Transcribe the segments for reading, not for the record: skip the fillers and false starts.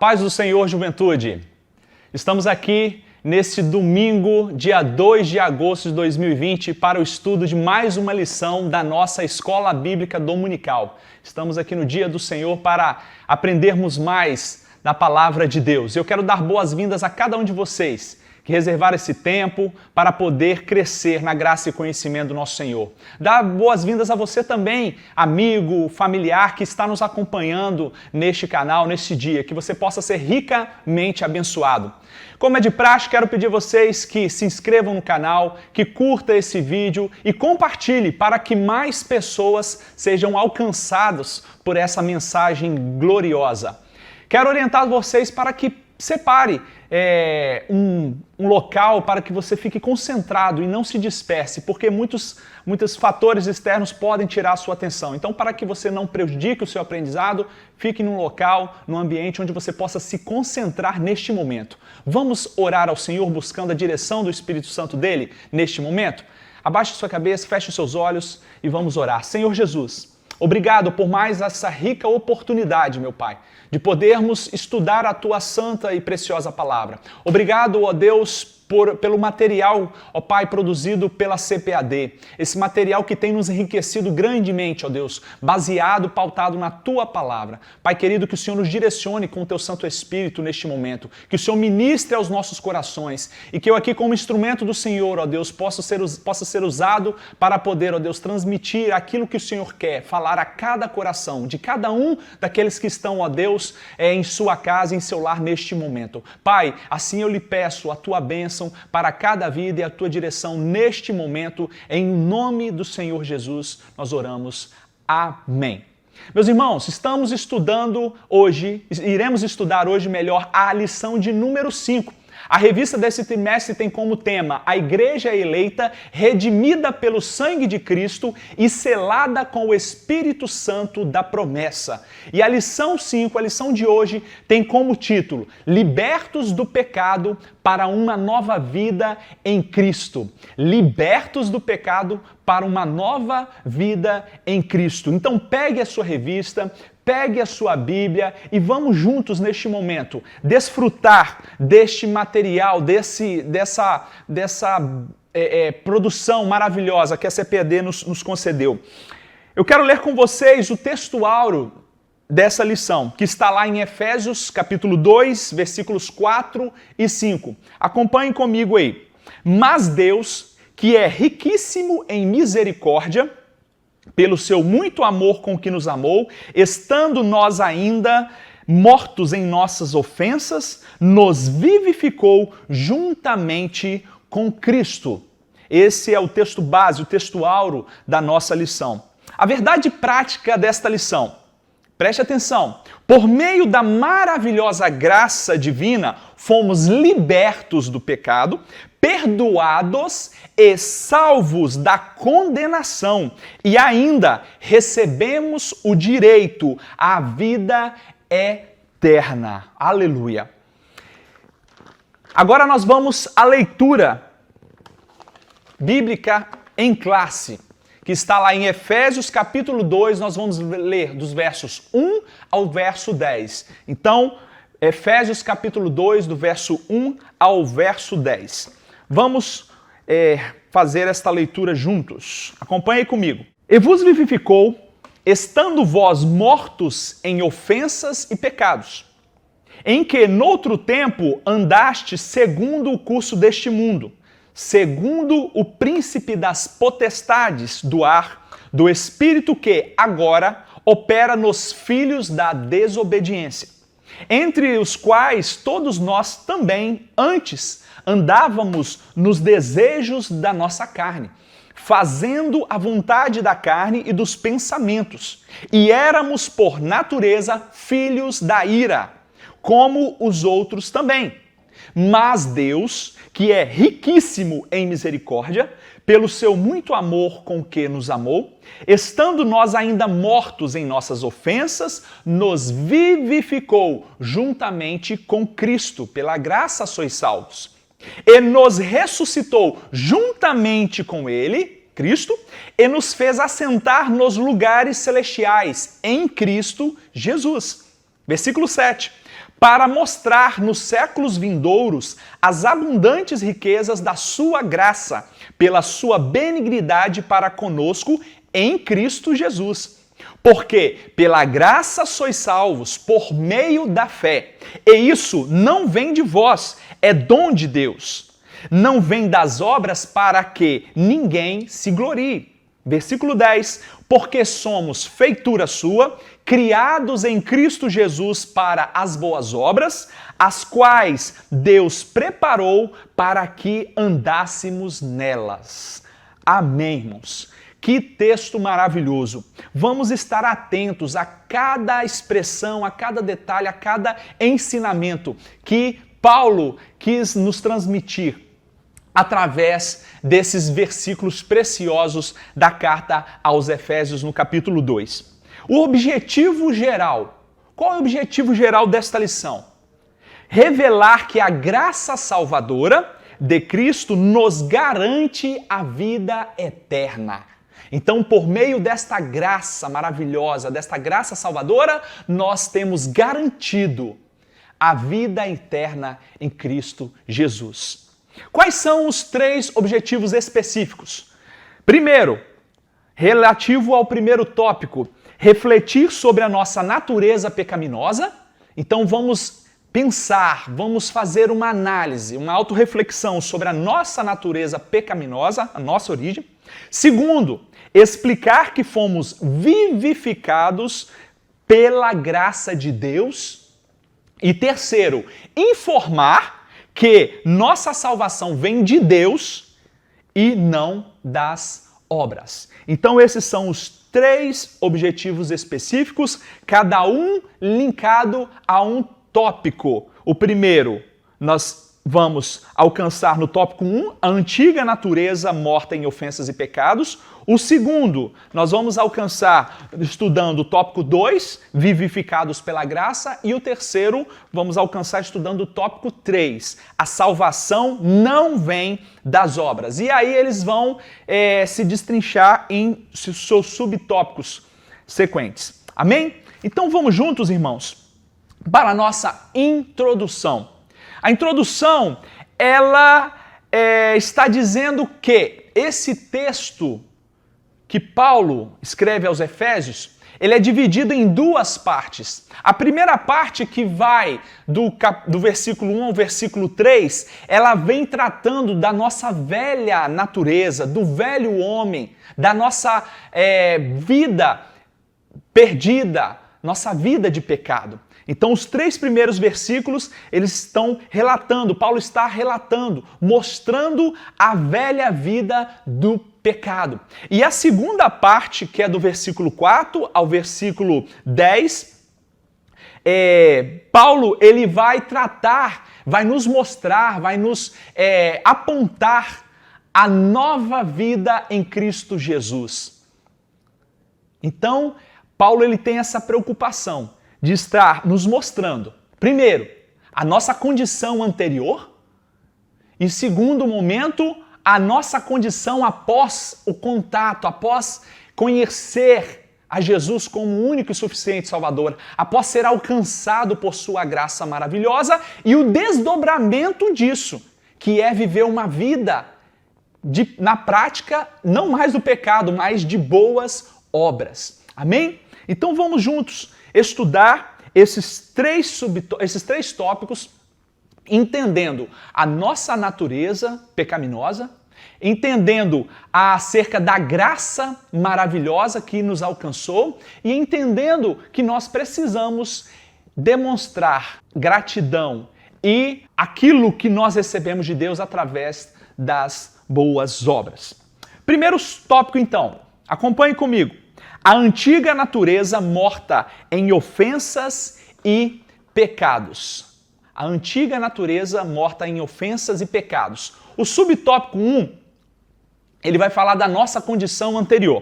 paz do Senhor, juventude! Estamos aqui nesse domingo, dia 2 de agosto de 2020, para o estudo de mais uma lição da nossa Escola Bíblica Dominical. Estamos aqui no dia do Senhor para aprendermos mais da Palavra de Deus. Eu quero dar boas-vindas a cada um de vocês que reservaram esse tempo para poder crescer na graça e conhecimento do nosso Senhor. Dar boas-vindas a você também, amigo, familiar que está nos acompanhando neste canal, neste dia, que você possa ser ricamente abençoado. Como é de praxe, quero pedir a vocês que se inscrevam no canal, que curta esse vídeo e compartilhe para que mais pessoas sejam alcançadas por essa mensagem gloriosa. Quero orientar vocês para que separe um local para que você fique concentrado e não se disperse, porque muitos fatores externos podem tirar a sua atenção. Então, para que você não prejudique o seu aprendizado, fique num local, num ambiente onde você possa se concentrar neste momento. Vamos orar ao Senhor buscando a direção do Espírito Santo dele neste momento? Abaixe sua cabeça, feche os seus olhos e vamos orar. Senhor Jesus, obrigado por mais essa rica oportunidade, meu Pai, de podermos estudar a Tua santa e preciosa palavra. Obrigado, ó Deus, pelo material, ó Pai, produzido pela CPAD. Esse material que tem nos enriquecido grandemente, ó Deus, baseado, pautado na Tua palavra. Pai querido, que o Senhor nos direcione com o Teu Santo Espírito neste momento. Que o Senhor ministre aos nossos corações. E que eu aqui, como instrumento do Senhor, ó Deus, possa ser usado para poder, ó Deus, transmitir aquilo que o Senhor quer, falar a cada coração, de cada um daqueles que estão, ó Deus, em sua casa, em seu lar neste momento. Pai, assim eu lhe peço a Tua bênção para cada vida e a Tua direção neste momento. Em nome do Senhor Jesus, nós oramos. Amém. Meus irmãos, estamos estudando hoje, iremos estudar hoje melhor a lição de número 5. A revista desse trimestre tem como tema a Igreja Eleita, redimida pelo sangue de Cristo e selada com o Espírito Santo da promessa. E a lição 5, a lição de hoje, tem como título Libertos do pecado para uma nova vida em Cristo. Libertos do pecado para uma nova vida em Cristo. Então pegue a sua revista, pegue a sua Bíblia e vamos juntos neste momento desfrutar deste material, dessa produção maravilhosa que a CPAD nos concedeu. Eu quero ler com vocês o texto áureo dessa lição, que está lá em Efésios capítulo 2, versículos 4 e 5. Acompanhem comigo aí. Mas Deus, que é riquíssimo em misericórdia, pelo seu muito amor com que nos amou, estando nós ainda mortos em nossas ofensas, nos vivificou juntamente com Cristo. Esse é o texto base, o texto áureo da nossa lição. A verdade prática desta lição, preste atenção, por meio da maravilhosa graça divina, fomos libertos do pecado, perdoados e salvos da condenação, e ainda recebemos o direito à vida eterna. Aleluia! Agora nós vamos à leitura bíblica em classe, que está lá em Efésios capítulo 2, nós vamos ler dos versos 1 ao verso 10. Então, Efésios capítulo 2, do verso 1 ao verso 10. Vamos fazer esta leitura juntos. Acompanhe comigo. E vos vivificou, estando vós mortos em ofensas e pecados, em que noutro tempo andaste segundo o curso deste mundo, segundo o príncipe das potestades do ar, do espírito que agora opera nos filhos da desobediência, entre os quais todos nós também antes andávamos nos desejos da nossa carne, fazendo a vontade da carne e dos pensamentos, e éramos por natureza filhos da ira, como os outros também. Mas Deus, que é riquíssimo em misericórdia, pelo seu muito amor com que nos amou, estando nós ainda mortos em nossas ofensas, nos vivificou juntamente com Cristo, pela graça sois salvos. E nos ressuscitou juntamente com Ele, Cristo, e nos fez assentar nos lugares celestiais em Cristo Jesus. Versículo 7. para mostrar nos séculos vindouros as abundantes riquezas da sua graça, pela sua benignidade para conosco em Cristo Jesus. Porque pela graça sois salvos por meio da fé. E isso não vem de vós, é dom de Deus. Não vem das obras para que ninguém se glorie. Versículo 10. Porque somos feitura sua, criados em Cristo Jesus para as boas obras, as quais Deus preparou para que andássemos nelas. Amém, irmãos. Que texto maravilhoso! Vamos estar atentos a cada expressão, a cada detalhe, a cada ensinamento que Paulo quis nos transmitir através desses versículos preciosos da carta aos Efésios no capítulo 2. O objetivo geral, qual é o objetivo geral desta lição? Revelar que a graça salvadora de Cristo nos garante a vida eterna. Então, por meio desta graça maravilhosa, desta graça salvadora, nós temos garantido a vida eterna em Cristo Jesus. Quais são os 3 objetivos específicos? Primeiro, relativo ao primeiro tópico, refletir sobre a nossa natureza pecaminosa. Então, vamos pensar, vamos fazer uma análise, uma autorreflexão sobre a nossa natureza pecaminosa, a nossa origem. Segundo, explicar que fomos vivificados pela graça de Deus. E terceiro, informar que nossa salvação vem de Deus e não das obras. Então esses são os 3 objetivos específicos, cada um linkado a um tópico. O primeiro, nós vamos alcançar no tópico 1, a antiga natureza morta em ofensas e pecados. O segundo, nós vamos alcançar estudando o tópico 2, vivificados pela graça. E o terceiro, vamos alcançar estudando o tópico 3, a salvação não vem das obras. E aí eles vão se destrinchar em seus subtópicos sequentes. Amém? Então vamos juntos, irmãos, para a nossa introdução. A introdução, ela está dizendo que esse texto que Paulo escreve aos Efésios, ele é dividido em 2 partes. A primeira parte, que vai do versículo 1 ao versículo 3, ela vem tratando da nossa velha natureza, do velho homem, da nossa vida perdida, nossa vida de pecado. Então, os 3 primeiros versículos, eles estão relatando, Paulo está relatando, mostrando a velha vida do pecado. E a segunda parte, que é do versículo 4 ao versículo 10, Paulo ele vai tratar, vai nos mostrar, vai nos apontar a nova vida em Cristo Jesus. Então, Paulo ele tem essa preocupação de estar nos mostrando, primeiro, a nossa condição anterior e, segundo momento, a nossa condição após o contato, após conhecer a Jesus como o único e suficiente Salvador, após ser alcançado por sua graça maravilhosa e o desdobramento disso, que é viver uma vida na prática, não mais do pecado, mas de boas obras. Amém? Então vamos juntos estudar esses três tópicos, entendendo a nossa natureza pecaminosa, entendendo acerca da graça maravilhosa que nos alcançou e entendendo que nós precisamos demonstrar gratidão e aquilo que nós recebemos de Deus através das boas obras. Primeiro tópico, então, acompanhe comigo. A antiga natureza morta em ofensas e pecados. A antiga natureza morta em ofensas e pecados. O subtópico 1, ele vai falar da nossa condição anterior.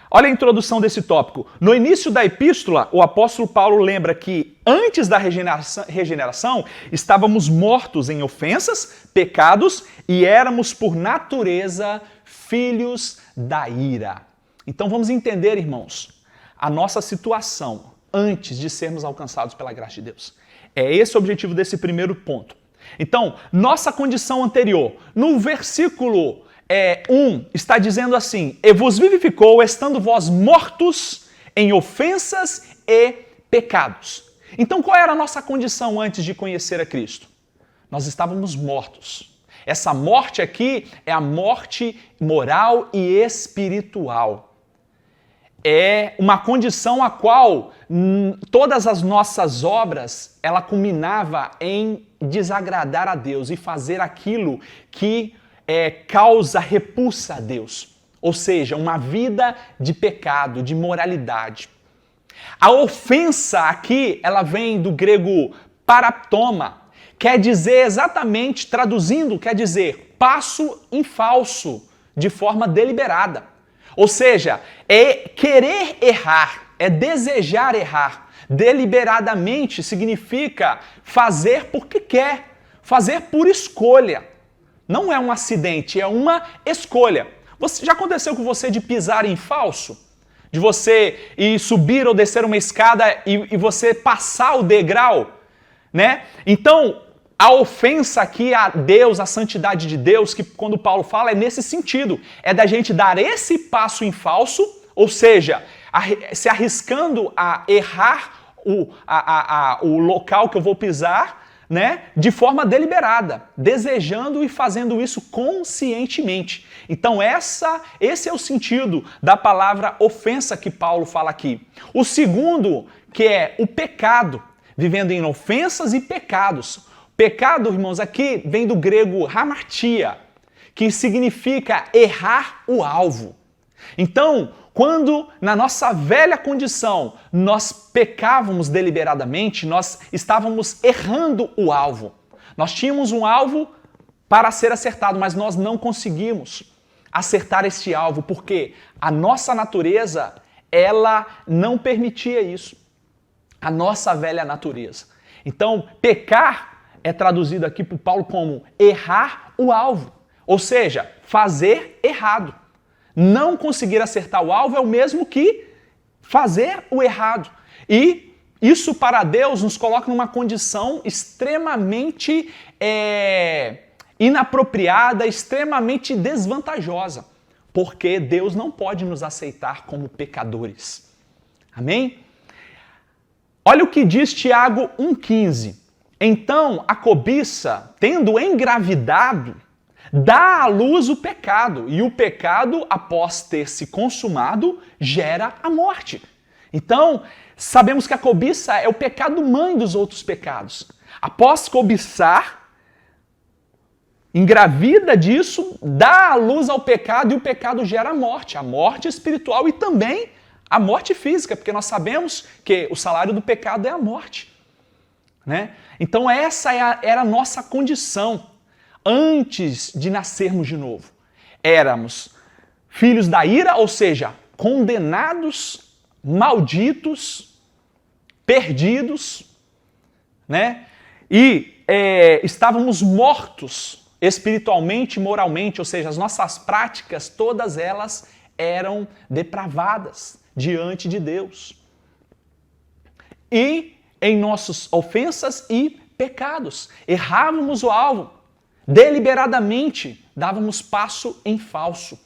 Olha a introdução desse tópico. No início da epístola, o apóstolo Paulo lembra que antes da regeneração estávamos mortos em ofensas, pecados e éramos por natureza filhos da ira. Então vamos entender, irmãos, a nossa situação antes de sermos alcançados pela graça de Deus. É esse o objetivo desse primeiro ponto. Então, nossa condição anterior. No versículo 1 está dizendo assim: e vos vivificou, estando vós mortos em ofensas e pecados. Então, qual era a nossa condição antes de conhecer a Cristo? Nós estávamos mortos. Essa morte aqui é a morte moral e espiritual. É uma condição a qual todas as nossas obras, ela culminava em desagradar a Deus e fazer aquilo que causa repulsa a Deus. Ou seja, uma vida de pecado, de imoralidade. A ofensa aqui, ela vem do grego paraptoma, quer dizer exatamente, traduzindo, quer dizer passo em falso, de forma deliberada. Ou seja, é querer errar, é desejar errar. Deliberadamente significa fazer porque quer, fazer por escolha. Não é um acidente, é uma escolha. Já aconteceu com você de pisar em falso? De você ir subir ou descer uma escada e você passar o degrau, né? Então, a ofensa aqui a Deus, a santidade de Deus, que quando Paulo fala é nesse sentido, é da gente dar esse passo em falso, ou seja, se arriscando a errar o local que eu vou pisar, né, de forma deliberada, desejando e fazendo isso conscientemente. Então esse é o sentido da palavra ofensa que Paulo fala aqui. O segundo, que é o pecado, vivendo em ofensas e pecados. Pecado, irmãos, aqui vem do grego hamartia, que significa errar o alvo. Então, quando na nossa velha condição nós pecávamos deliberadamente, nós estávamos errando o alvo. Nós tínhamos um alvo para ser acertado, mas nós não conseguimos acertar este alvo, porque a nossa natureza, ela não permitia isso. A nossa velha natureza. Então, pecar é traduzido aqui por Paulo como errar o alvo, ou seja, fazer errado. Não conseguir acertar o alvo é o mesmo que fazer o errado. E isso para Deus nos coloca numa condição extremamente inapropriada, extremamente desvantajosa, porque Deus não pode nos aceitar como pecadores. Amém? Olha o que diz Tiago 1,15. Então, a cobiça, tendo engravidado, dá à luz o pecado, e o pecado, após ter se consumado, gera a morte. Então, sabemos que a cobiça é o pecado mãe dos outros pecados. Após cobiçar, engravida disso, dá à luz ao pecado, e o pecado gera a morte espiritual e também a morte física, porque nós sabemos que o salário do pecado é a morte. Né? Então essa era a nossa condição antes de nascermos de novo. Éramos filhos da ira, ou seja, condenados, malditos, perdidos, né? E estávamos mortos espiritualmente e moralmente, ou seja, as nossas práticas, todas elas eram depravadas diante de Deus. E em nossas ofensas e pecados. Errávamos o alvo. Deliberadamente dávamos passo em falso.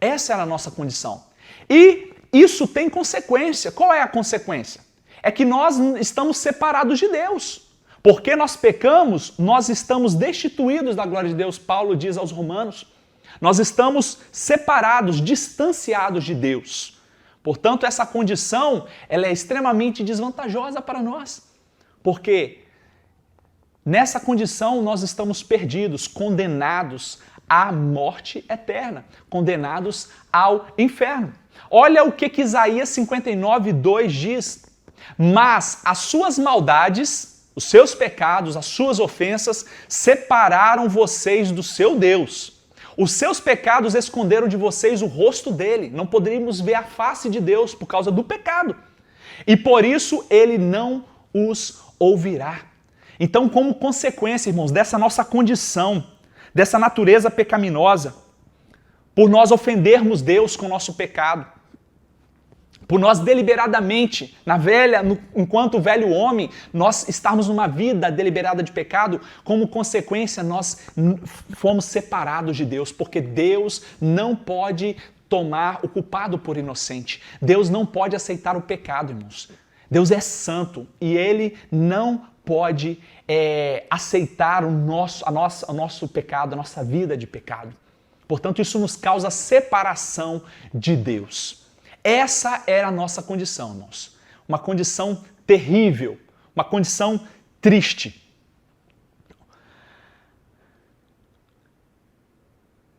Essa era a nossa condição. E isso tem consequência. Qual é a consequência? É que nós estamos separados de Deus. Porque nós pecamos, nós estamos destituídos da glória de Deus. Paulo diz aos Romanos. Nós estamos separados, distanciados de Deus. Portanto, essa condição ela é extremamente desvantajosa para nós, porque nessa condição nós estamos perdidos, condenados à morte eterna, condenados ao inferno. Olha o que Isaías 59:2 diz: mas as suas maldades, os seus pecados, as suas ofensas separaram vocês do seu Deus. Os seus pecados esconderam de vocês o rosto dele. Não poderíamos ver a face de Deus por causa do pecado. E por isso ele não os ouvirá. Então, como consequência, irmãos, dessa nossa condição, dessa natureza pecaminosa, por nós ofendermos Deus com o nosso pecado, Por nós deliberadamente, enquanto o velho homem, nós estarmos numa vida deliberada de pecado, como consequência nós fomos separados de Deus, porque Deus não pode tomar o culpado por inocente. Deus não pode aceitar o pecado, irmãos. Deus é santo e Ele não pode aceitar o nosso pecado, a nossa vida de pecado. Portanto, isso nos causa separação de Deus. Essa era a nossa condição, irmãos. Uma condição terrível, uma condição triste.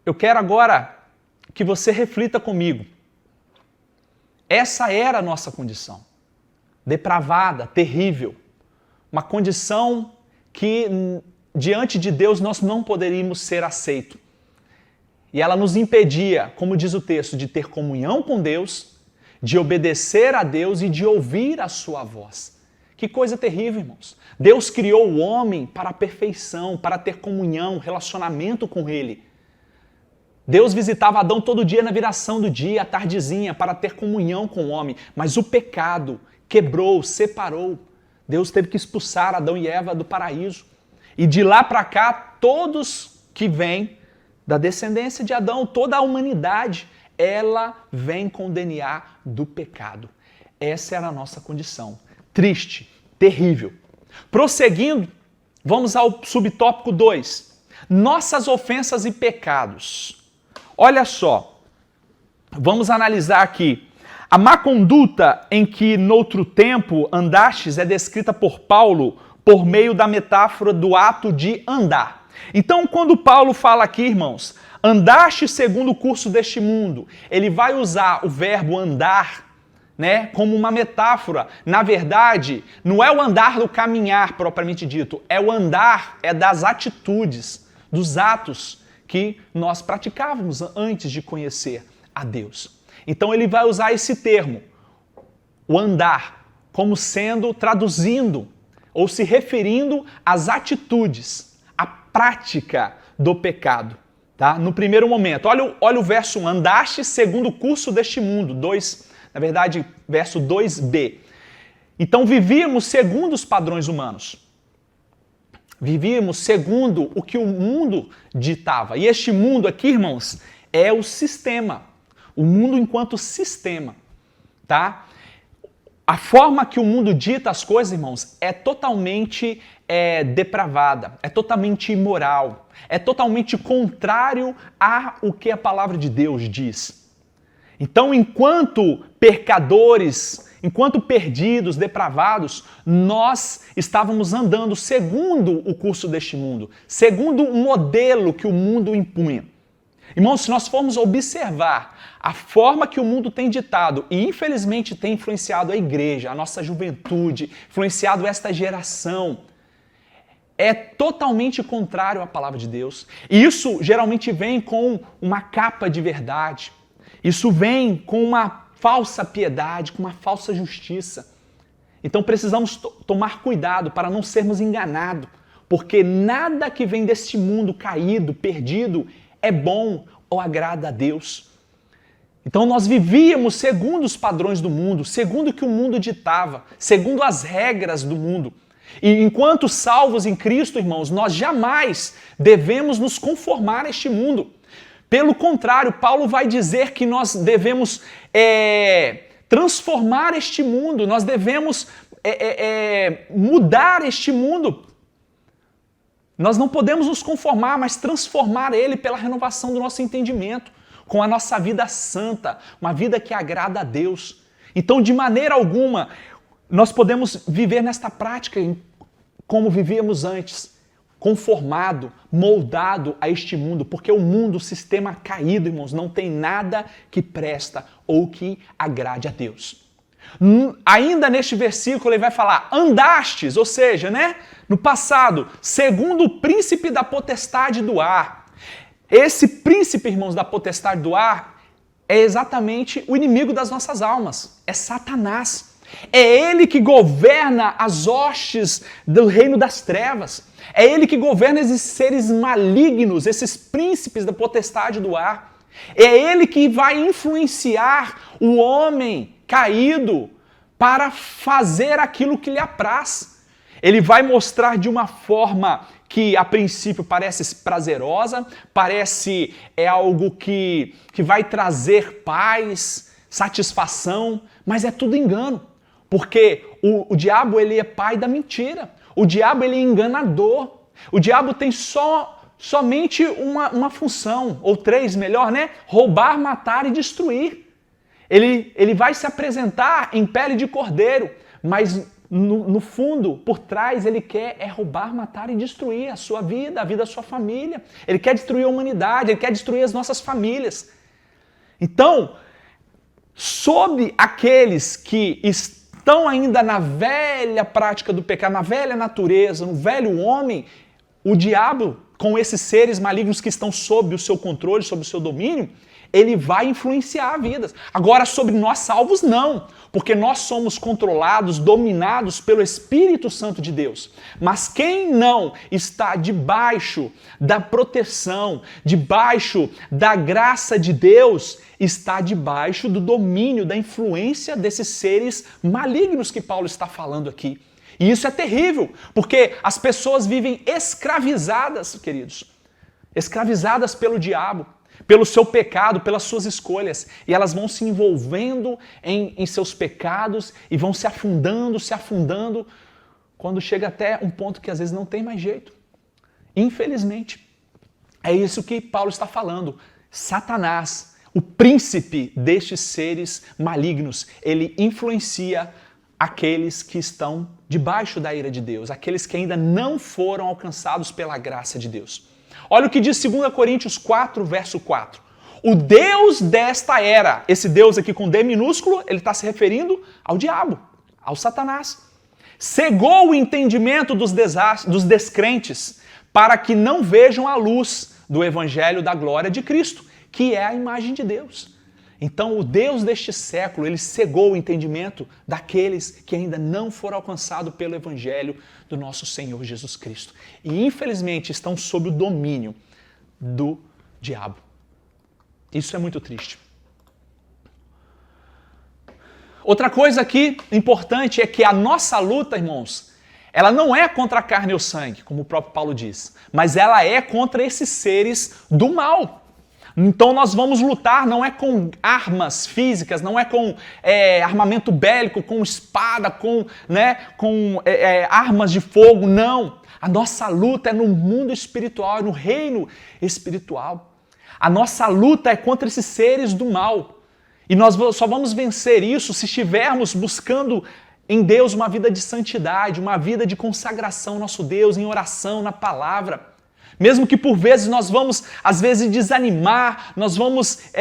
Eu quero agora que você reflita comigo. Essa era a nossa condição. Depravada, terrível. Uma condição que, diante de Deus, nós não poderíamos ser aceitos. E ela nos impedia, como diz o texto, de ter comunhão com Deus, de obedecer a Deus e de ouvir a sua voz. Que coisa terrível, irmãos. Deus criou o homem para a perfeição, para ter comunhão, relacionamento com Ele. Deus visitava Adão todo dia na viração do dia, à tardezinha, para ter comunhão com o homem. Mas o pecado quebrou, separou. Deus teve que expulsar Adão e Eva do paraíso. E de lá para cá, todos que vêm da descendência de Adão, toda a humanidade, ela vem com o DNA do pecado. Essa era a nossa condição. Triste, terrível. Prosseguindo, vamos ao subtópico 2. Nossas ofensas e pecados. Olha só, vamos analisar aqui. A má conduta em que noutro tempo andastes é descrita por Paulo por meio da metáfora do ato de andar. Então, quando Paulo fala aqui, irmãos, andaste segundo o curso deste mundo, ele vai usar o verbo andar, né, como uma metáfora. Na verdade, não é o andar do caminhar propriamente dito, é o andar, é das atitudes, dos atos que nós praticávamos antes de conhecer a Deus. Então ele vai usar esse termo, o andar, como sendo, traduzindo ou se referindo às atitudes, à prática do pecado. Tá? No primeiro momento, olha o verso 1, andaste segundo o curso deste mundo, verso 2b. Então vivíamos segundo os padrões humanos. Vivíamos segundo o que o mundo ditava. E este mundo aqui, irmãos, é o sistema. O mundo enquanto sistema, tá? A forma que o mundo dita as coisas, irmãos, é totalmente depravada, é totalmente imoral, é totalmente contrário ao que a palavra de Deus diz. Então, enquanto pecadores, enquanto perdidos, depravados, nós estávamos andando segundo o curso deste mundo, segundo o modelo que o mundo impunha. Irmãos, se nós formos observar a forma que o mundo tem ditado e infelizmente tem influenciado a igreja, a nossa juventude, influenciado esta geração, é totalmente contrário à palavra de Deus. E isso geralmente vem com uma capa de verdade. Isso vem com uma falsa piedade, com uma falsa justiça. Então precisamos tomar cuidado para não sermos enganados, porque nada que vem deste mundo caído, perdido, é bom ou agrada a Deus. Então nós vivíamos segundo os padrões do mundo, segundo o que o mundo ditava, segundo as regras do mundo. E enquanto salvos em Cristo, irmãos, nós jamais devemos nos conformar a este mundo. Pelo contrário, Paulo vai dizer que nós devemos transformar este mundo, nós devemos mudar este mundo. Nós não podemos nos conformar, mas transformar ele pela renovação do nosso entendimento, com a nossa vida santa, uma vida que agrada a Deus. Então, de maneira alguma, nós podemos viver nesta prática como vivíamos antes, conformado, moldado a este mundo, porque o mundo, o sistema caído, irmãos, não tem nada que presta ou que agrade a Deus. Ainda neste versículo ele vai falar, andastes, ou seja, né, no passado, segundo o príncipe da potestade do ar. Esse príncipe, irmãos, da potestade do ar é exatamente o inimigo das nossas almas, é Satanás. É ele que governa as hostes do reino das trevas. É ele que governa esses seres malignos, esses príncipes da potestade do ar. É ele que vai influenciar o homem caído para fazer aquilo que lhe apraz. Ele vai mostrar de uma forma que a princípio parece prazerosa, parece algo que vai trazer paz, satisfação, mas é tudo engano. Porque o diabo ele é pai da mentira. O diabo ele é enganador. O diabo tem somente uma função, ou três melhor, né? Roubar, matar e destruir. Ele vai se apresentar em pele de cordeiro, mas no fundo, por trás, ele quer roubar, matar e destruir a sua vida, a vida da sua família. Ele quer destruir a humanidade, ele quer destruir as nossas famílias. Então, sobre aqueles que estão ainda na velha prática do pecado, na velha natureza, no velho homem, o diabo, com esses seres malignos que estão sob o seu controle, sob o seu domínio, ele vai influenciar vidas. Agora, sobre nós salvos, não. Porque nós somos controlados, dominados pelo Espírito Santo de Deus. Mas quem não está debaixo da proteção, debaixo da graça de Deus, está debaixo do domínio, da influência desses seres malignos que Paulo está falando aqui. E isso é terrível, porque as pessoas vivem escravizadas, queridos. Escravizadas pelo diabo, pelo seu pecado, pelas suas escolhas. E elas vão se envolvendo em seus pecados e vão se afundando, quando chega até um ponto que às vezes não tem mais jeito. Infelizmente. É isso que Paulo está falando. Satanás, o príncipe destes seres malignos, ele influencia aqueles que estão debaixo da ira de Deus, aqueles que ainda não foram alcançados pela graça de Deus. Olha o que diz 2 Coríntios 4, verso 4. O Deus desta era, esse Deus aqui com D minúsculo, ele está se referindo ao diabo, ao Satanás. Cegou o entendimento dos descrentes para que não vejam a luz do evangelho da glória de Cristo, que é a imagem de Deus. Então o Deus deste século, ele cegou o entendimento daqueles que ainda não foram alcançados pelo evangelho do nosso Senhor Jesus Cristo. E infelizmente estão sob o domínio do diabo. Isso é muito triste. Outra coisa aqui importante é que a nossa luta, irmãos, ela não é contra a carne ou sangue, como o próprio Paulo diz, mas ela é contra esses seres do mal. Então nós vamos lutar não é com armas físicas, não é com armamento bélico, com espada, com armas de fogo, não. A nossa luta é no mundo espiritual, é no reino espiritual. A nossa luta é contra esses seres do mal. E nós só vamos vencer isso se estivermos buscando em Deus uma vida de santidade, uma vida de consagração ao nosso Deus, em oração, na palavra. Mesmo que por vezes nós vamos, às vezes, desanimar, nós vamos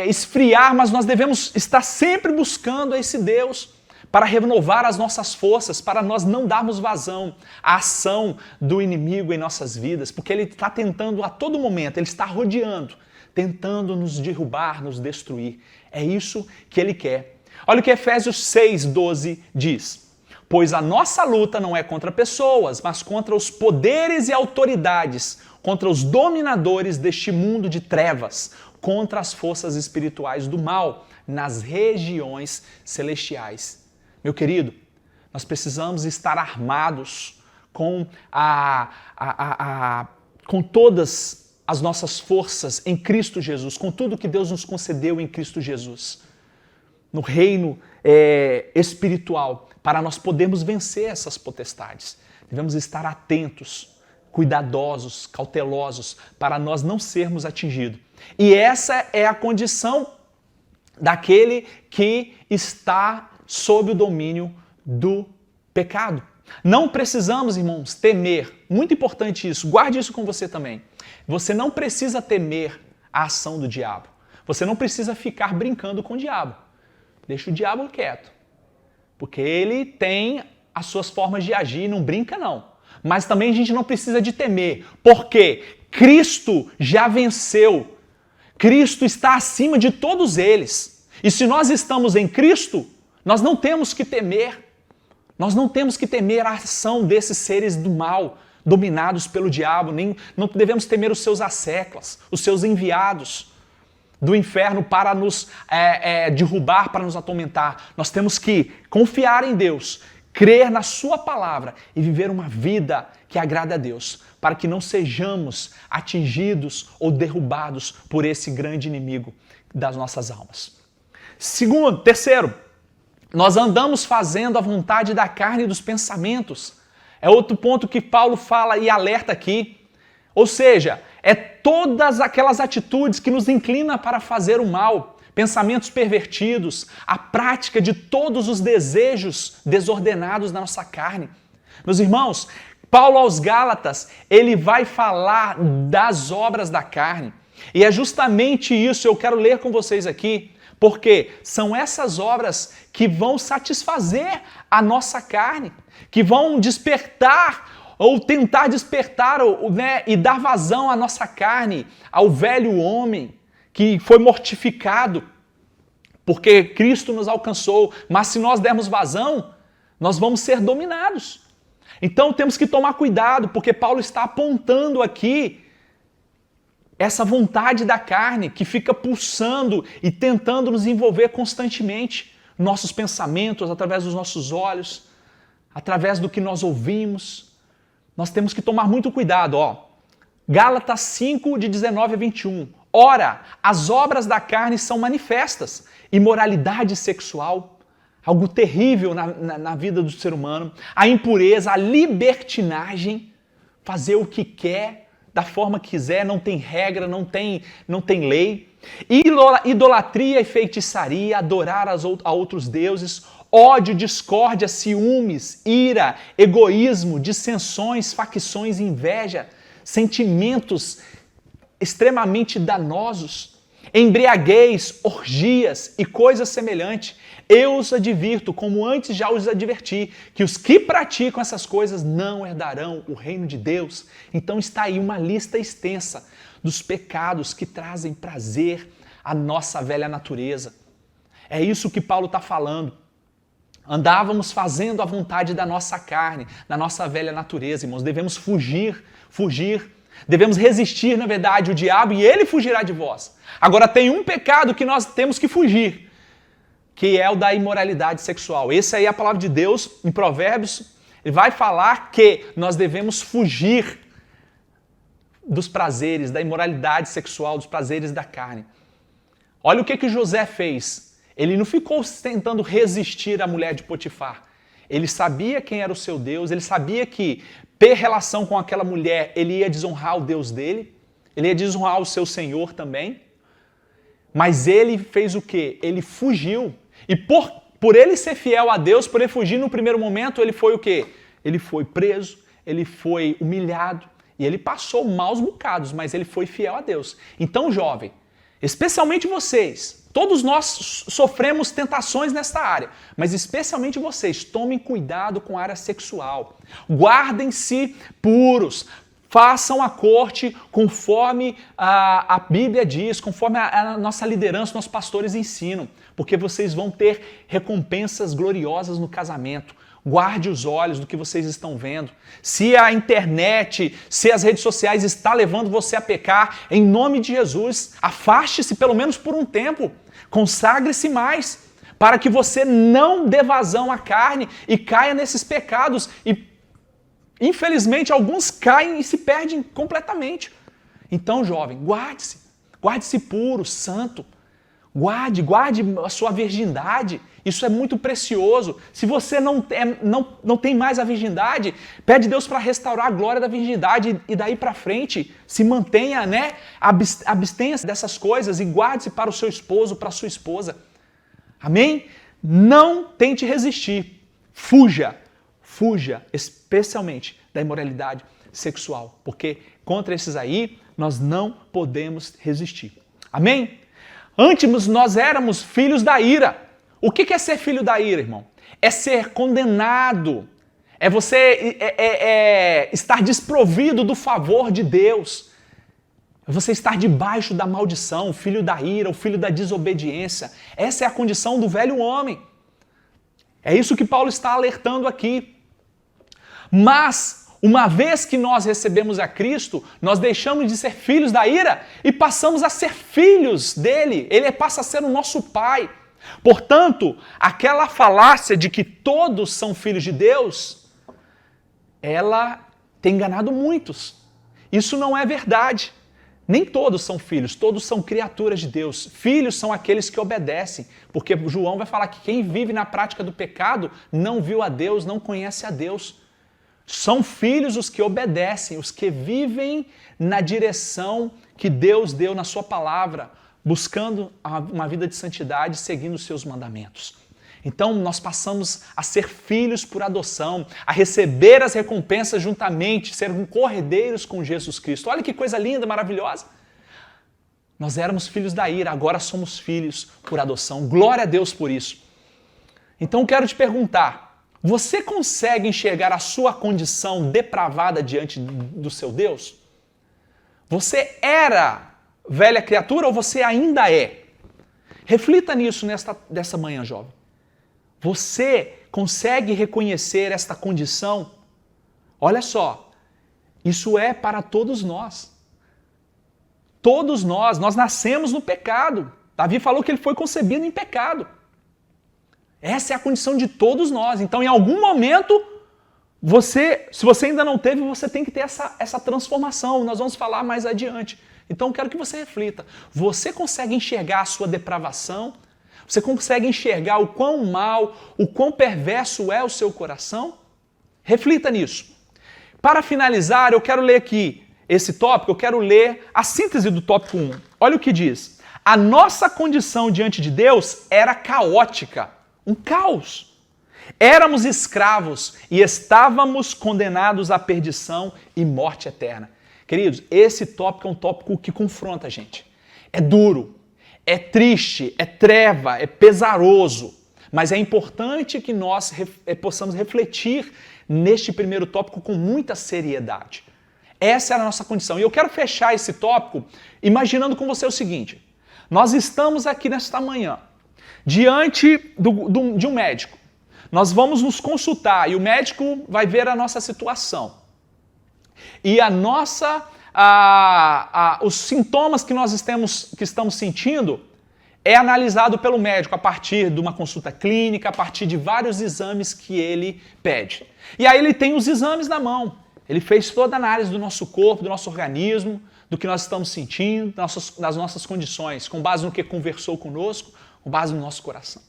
esfriar, mas nós devemos estar sempre buscando esse Deus para renovar as nossas forças, para nós não darmos vazão à ação do inimigo em nossas vidas, porque ele está tentando a todo momento, ele está rodeando, tentando nos derrubar, nos destruir. É isso que ele quer. Olha o que Efésios 6:12 diz. Pois a nossa luta não é contra pessoas, mas contra os poderes e autoridades, contra os dominadores deste mundo de trevas, contra as forças espirituais do mal nas regiões celestiais. Meu querido, nós precisamos estar armados com com todas as nossas forças em Cristo Jesus, com tudo que Deus nos concedeu em Cristo Jesus, no reino espiritual, para nós podermos vencer essas potestades. Devemos estar atentos, cuidadosos, cautelosos, para nós não sermos atingidos. E essa é a condição daquele que está sob o domínio do pecado. Não precisamos, irmãos, temer. Muito importante isso, guarde isso com você também. Você não precisa temer a ação do diabo. Você não precisa ficar brincando com o diabo. Deixa o diabo quieto. Porque ele tem as suas formas de agir, não brinca não. Mas também a gente não precisa de temer, porque Cristo já venceu. Cristo está acima de todos eles. E se nós estamos em Cristo, nós não temos que temer. Nós não temos que temer a ação desses seres do mal, dominados pelo diabo, nem não devemos temer os seus asseclas, os seus enviados. do inferno para nos derrubar, para nos atormentar. Nós temos que confiar em Deus, crer na sua palavra e viver uma vida que agrada a Deus, para que não sejamos atingidos ou derrubados por esse grande inimigo das nossas almas. Terceiro, nós andamos fazendo a vontade da carne e dos pensamentos. É outro ponto que Paulo fala e alerta aqui. Ou seja, é todas aquelas atitudes que nos inclinam para fazer o mal, pensamentos pervertidos, a prática de todos os desejos desordenados da nossa carne. Meus irmãos, Paulo aos Gálatas, ele vai falar das obras da carne. E é justamente isso, eu quero ler com vocês aqui, porque são essas obras que vão satisfazer a nossa carne, que vão despertar ou tentar despertar e dar vazão à nossa carne, ao velho homem que foi mortificado, porque Cristo nos alcançou. Mas se nós dermos vazão, nós vamos ser dominados. Então temos que tomar cuidado, porque Paulo está apontando aqui essa vontade da carne que fica pulsando e tentando nos envolver constantemente. Nossos pensamentos, através dos nossos olhos, através do que nós ouvimos. Nós temos que tomar muito cuidado. Gálatas 5, de 19 a 21. Ora, as obras da carne são manifestas. Imoralidade sexual, algo terrível na vida do ser humano. A impureza, a libertinagem, fazer o que quer, da forma que quiser, não tem regra, não tem lei. Idolatria e feitiçaria, adorar a outros deuses, ódio, discórdia, ciúmes, ira, egoísmo, dissensões, facções, inveja, sentimentos extremamente danosos, embriaguez, orgias e coisas semelhantes. Eu os advirto, como antes já os adverti, que os que praticam essas coisas não herdarão o reino de Deus. Então está aí uma lista extensa dos pecados que trazem prazer à nossa velha natureza. É isso que Paulo está falando. Andávamos fazendo a vontade da nossa carne, da nossa velha natureza, irmãos. Devemos fugir. Devemos resistir, na verdade, o diabo e ele fugirá de vós. Agora tem um pecado que nós temos que fugir, que é o da imoralidade sexual. Essa aí é a palavra de Deus, em Provérbios, ele vai falar que nós devemos fugir dos prazeres, da imoralidade sexual, dos prazeres da carne. Olha o que José fez. Ele não ficou tentando resistir à mulher de Potifar. Ele sabia quem era o seu Deus, ele sabia que ter relação com aquela mulher, ele ia desonrar o Deus dele, ele ia desonrar o seu Senhor também. Mas ele fez o quê? Ele fugiu. E por ele ser fiel a Deus, por ele fugir no primeiro momento, ele foi o quê? Ele foi preso, ele foi humilhado e ele passou maus bocados, mas ele foi fiel a Deus. Então, jovem, especialmente vocês, todos nós sofremos tentações nesta área, mas especialmente vocês, tomem cuidado com a área sexual. Guardem-se puros. Façam a corte conforme a Bíblia diz, conforme a nossa liderança, nossos pastores ensinam, porque vocês vão ter recompensas gloriosas no casamento. Guarde os olhos do que vocês estão vendo. Se a internet, se as redes sociais estão levando você a pecar, em nome de Jesus, afaste-se pelo menos por um tempo. Consagre-se mais, para que você não dê vazão à carne e caia nesses pecados. E, infelizmente, alguns caem e se perdem completamente. Então, jovem, guarde-se puro, santo. Guarde a sua virgindade. Isso é muito precioso. Se você não tem mais a virgindade, pede Deus para restaurar a glória da virgindade e daí para frente se mantenha, abstenha-se dessas coisas e guarde-se para o seu esposo, para a sua esposa. Amém? Não tente resistir. Fuja, especialmente da imoralidade sexual, porque contra esses aí nós não podemos resistir. Amém? Antes nós éramos filhos da ira. O que é ser filho da ira, irmão? É ser condenado. É você estar desprovido do favor de Deus. É você estar debaixo da maldição, o filho da ira, o filho da desobediência. Essa é a condição do velho homem. É isso que Paulo está alertando aqui. Mas Uma vez que nós recebemos a Cristo, nós deixamos de ser filhos da ira e passamos a ser filhos dele. Ele passa a ser o nosso Pai. Portanto, aquela falácia de que todos são filhos de Deus, ela tem enganado muitos. Isso não é verdade. Nem todos são filhos, todos são criaturas de Deus. Filhos são aqueles que obedecem, porque João vai falar que quem vive na prática do pecado não viu a Deus, não conhece a Deus. São filhos os que obedecem, os que vivem na direção que Deus deu na sua palavra, buscando uma vida de santidade, seguindo os seus mandamentos. Então nós passamos a ser filhos por adoção, a receber as recompensas juntamente, ser corredeiros com Jesus Cristo. Olha que coisa linda, maravilhosa. Nós éramos filhos da ira, agora somos filhos por adoção. Glória a Deus por isso. Então quero te perguntar, você consegue enxergar a sua condição depravada diante do seu Deus? Você era velha criatura ou você ainda é? Reflita nisso dessa manhã, jovem. Você consegue reconhecer esta condição? Olha só, isso é para todos nós. Todos nós nascemos no pecado. Davi falou que ele foi concebido em pecado. Essa é a condição de todos nós. Então, em algum momento, se você ainda não teve, você tem que ter essa transformação. Nós vamos falar mais adiante. Então, quero que você reflita. Você consegue enxergar a sua depravação? Você consegue enxergar o quão mal, o quão perverso é o seu coração? Reflita nisso. Para finalizar, eu quero ler aqui esse tópico, eu quero ler a síntese do tópico 1. Olha o que diz. A nossa condição diante de Deus era caótica, um caos. Éramos escravos e estávamos condenados à perdição e morte eterna. Queridos, esse tópico é um tópico que confronta a gente. É duro. É triste, é treva, é pesaroso, mas é importante que nós possamos refletir neste primeiro tópico com muita seriedade. Essa era a nossa condição. E eu quero fechar esse tópico imaginando com você o seguinte. Nós estamos aqui nesta manhã, diante de um médico. Nós vamos nos consultar e o médico vai ver a nossa situação. E os sintomas que nós estamos sentindo é analisado pelo médico a partir de uma consulta clínica, a partir de vários exames que ele pede. E aí ele tem os exames na mão. Ele fez toda a análise do nosso corpo, do nosso organismo, do que nós estamos sentindo, das nossas condições, com base no que conversou conosco, com base no nosso coração.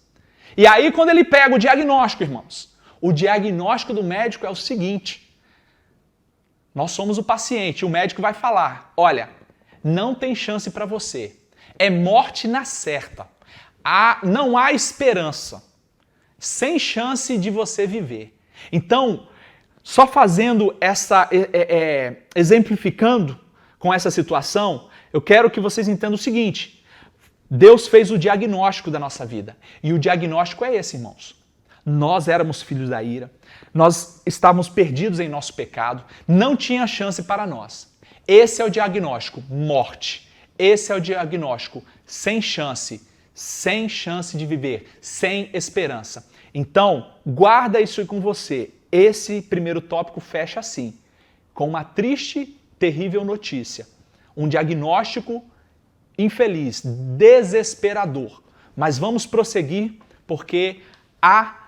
E aí quando ele pega o diagnóstico, irmãos, o diagnóstico do médico é o seguinte: nós somos o paciente, o médico vai falar, olha, não tem chance para você, é morte na certa, não há esperança, sem chance de você viver. Então, só fazendo exemplificando com essa situação, eu quero que vocês entendam o seguinte, Deus fez o diagnóstico da nossa vida, e o diagnóstico é esse, irmãos. Nós éramos filhos da ira, nós estávamos perdidos em nosso pecado, não tinha chance para nós. Esse é o diagnóstico, morte. Esse é o diagnóstico, sem chance de viver, sem esperança. Então, guarda isso aí com você. Esse primeiro tópico fecha assim, com uma triste, terrível notícia. Um diagnóstico infeliz, desesperador. Mas vamos prosseguir, porque há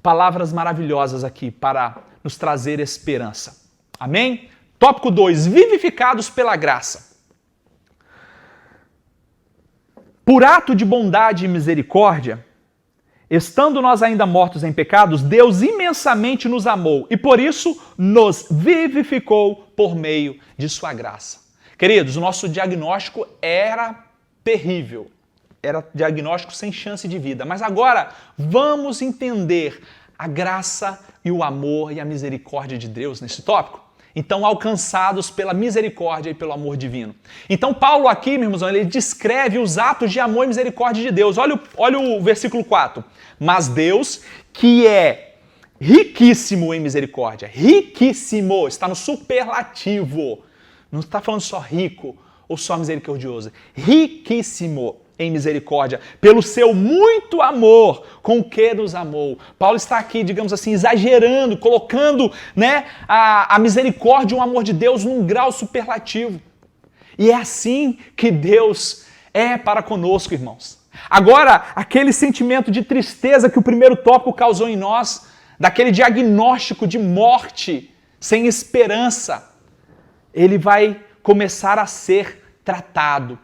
palavras maravilhosas aqui para nos trazer esperança. Amém? Tópico 2. Vivificados pela graça. Por ato de bondade e misericórdia, estando nós ainda mortos em pecados, Deus imensamente nos amou e por isso nos vivificou por meio de sua graça. Queridos, o nosso diagnóstico era terrível. Era diagnóstico sem chance de vida. Mas agora vamos entender a graça e o amor e a misericórdia de Deus nesse tópico. Então, alcançados pela misericórdia e pelo amor divino. Então, Paulo aqui, meus irmãos, ele descreve os atos de amor e misericórdia de Deus. Olha o versículo 4. Mas Deus, que é riquíssimo em misericórdia, riquíssimo, está no superlativo. Não está falando só rico ou só misericordioso. Riquíssimo. em misericórdia, pelo seu muito amor com que nos amou. Paulo está aqui, digamos assim, exagerando, colocando, né, a misericórdia e o amor de Deus num grau superlativo. E é assim que Deus é para conosco, irmãos. Agora, aquele sentimento de tristeza que o primeiro tópico causou em nós, daquele diagnóstico de morte sem esperança, ele vai começar a ser tratado,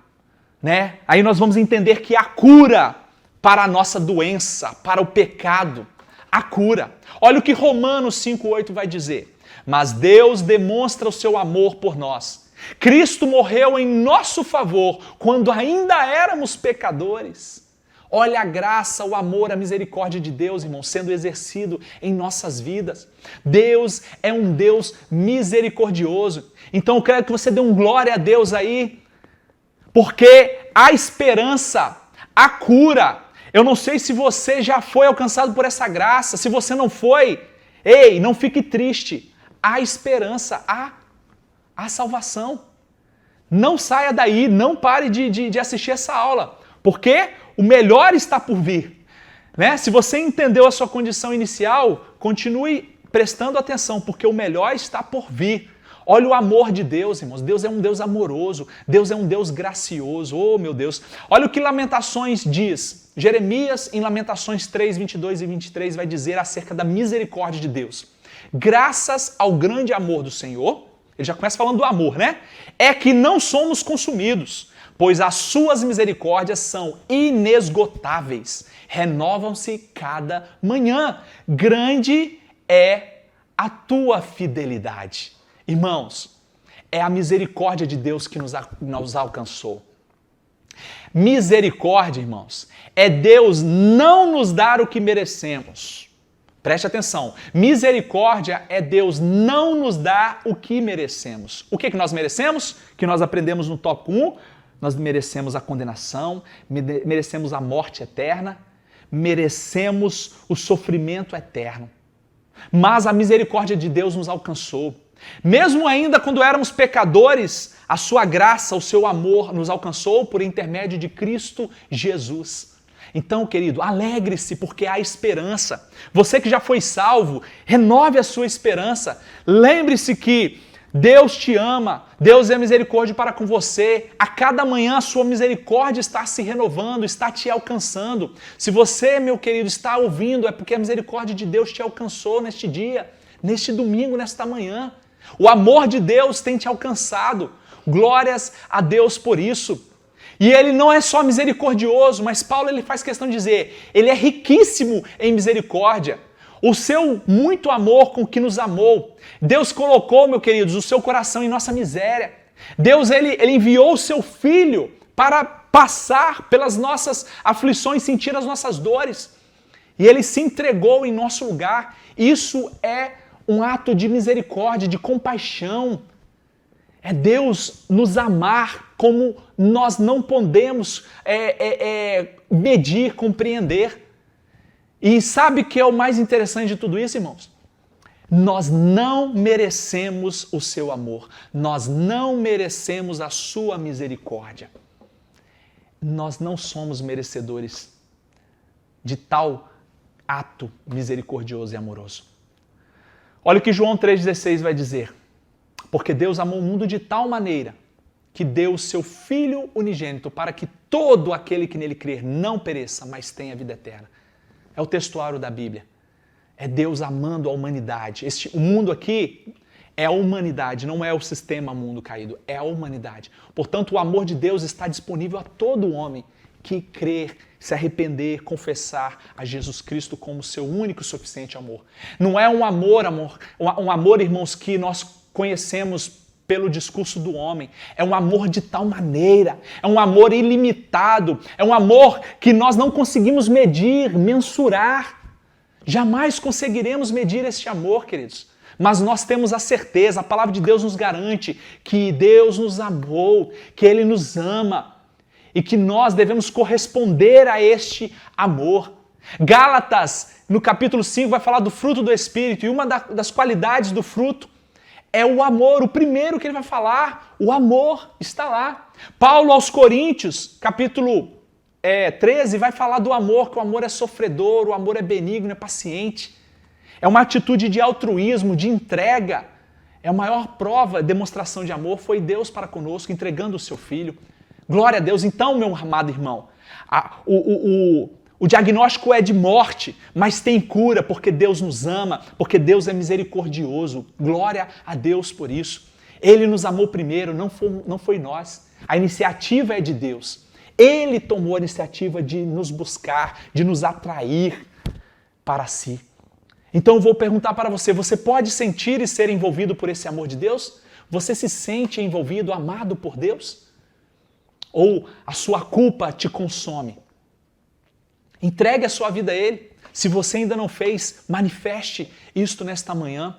né? Aí nós vamos entender que a cura para a nossa doença, para o pecado, a cura. Olha o que Romanos 5,8 vai dizer. Mas Deus demonstra o seu amor por nós. Cristo morreu em nosso favor quando ainda éramos pecadores. Olha a graça, o amor, a misericórdia de Deus, irmão, sendo exercido em nossas vidas. Deus é um Deus misericordioso. Então eu quero que você dê um glória a Deus aí, porque a esperança, a cura, eu não sei se você já foi alcançado por essa graça, se você não foi, ei, não fique triste. Há esperança, há salvação. Não saia daí, não pare de assistir essa aula, porque o melhor está por vir. Né? Se você entendeu a sua condição inicial, continue prestando atenção, porque o melhor está por vir. Olha o amor de Deus, irmãos. Deus é um Deus amoroso. Deus é um Deus gracioso. Oh, meu Deus. Olha o que Lamentações diz. Jeremias, em Lamentações 3, 22 e 23, vai dizer acerca da misericórdia de Deus. Graças ao grande amor do Senhor, ele já começa falando do amor, né? É que não somos consumidos, pois as suas misericórdias são inesgotáveis. Renovam-se cada manhã. Grande é a tua fidelidade. Irmãos, é a misericórdia de Deus que nos alcançou. Misericórdia, irmãos, é Deus não nos dar o que merecemos. Preste atenção. Misericórdia é Deus não nos dar o que merecemos. O que nós merecemos? Que nós aprendemos no tópico 1. Nós merecemos a condenação, merecemos a morte eterna, merecemos o sofrimento eterno. Mas a misericórdia de Deus nos alcançou. Mesmo ainda quando éramos pecadores, a sua graça, o seu amor nos alcançou por intermédio de Cristo Jesus. Então, querido, alegre-se porque há esperança. Você que já foi salvo, renove a sua esperança. Lembre-se que Deus te ama, Deus é misericórdia para com você. A cada manhã a sua misericórdia está se renovando, está te alcançando. Se você, meu querido, está ouvindo, é porque a misericórdia de Deus te alcançou neste dia, neste domingo, nesta manhã. O amor de Deus tem te alcançado. Glórias a Deus por isso. E ele não é só misericordioso, mas Paulo ele faz questão de dizer, ele é riquíssimo em misericórdia. O seu muito amor com que nos amou. Deus colocou, meus queridos, o seu coração em nossa miséria. Deus ele enviou o seu Filho para passar pelas nossas aflições, sentir as nossas dores. E ele se entregou em nosso lugar. Isso é um ato de misericórdia, de compaixão. É Deus nos amar como nós não podemos medir, compreender. E sabe o que é o mais interessante de tudo isso, irmãos? Nós não merecemos o seu amor. Nós não merecemos a sua misericórdia. Nós não somos merecedores de tal ato misericordioso e amoroso. Olha o que João 3,16 vai dizer. Porque Deus amou o mundo de tal maneira que deu o seu Filho unigênito para que todo aquele que nele crer não pereça, mas tenha vida eterna. É o textuário da Bíblia. É Deus amando a humanidade. O mundo aqui é a humanidade, não é o sistema mundo caído, é a humanidade. Portanto, o amor de Deus está disponível a todo homem que crer, se arrepender, confessar a Jesus Cristo como seu único e suficiente amor. Não é um amor, irmãos, que nós conhecemos pelo discurso do homem. É um amor de tal maneira, é um amor ilimitado, é um amor que nós não conseguimos medir, mensurar. Jamais conseguiremos medir este amor, queridos. Mas nós temos a certeza, a palavra de Deus nos garante que Deus nos amou, que Ele nos ama e que nós devemos corresponder a este amor. Gálatas, no capítulo 5, vai falar do fruto do Espírito e uma das qualidades do fruto é o amor. O primeiro que ele vai falar, o amor está lá. Paulo aos Coríntios, capítulo 13 vai falar do amor, que o amor é sofredor, o amor é benigno, é paciente. É uma atitude de altruísmo, de entrega. É a maior prova, demonstração de amor, foi Deus para conosco, entregando o seu Filho. Glória a Deus. Então, meu amado irmão, o diagnóstico é de morte, mas tem cura, porque Deus nos ama, porque Deus é misericordioso. Glória a Deus por isso. Ele nos amou primeiro, não foi nós. A iniciativa é de Deus. Ele tomou a iniciativa de nos buscar, de nos atrair para si. Então eu vou perguntar para você, você pode sentir e ser envolvido por esse amor de Deus? Você se sente envolvido, amado por Deus? Ou a sua culpa te consome? Entregue a sua vida a Ele. Se você ainda não fez, manifeste isto nesta manhã.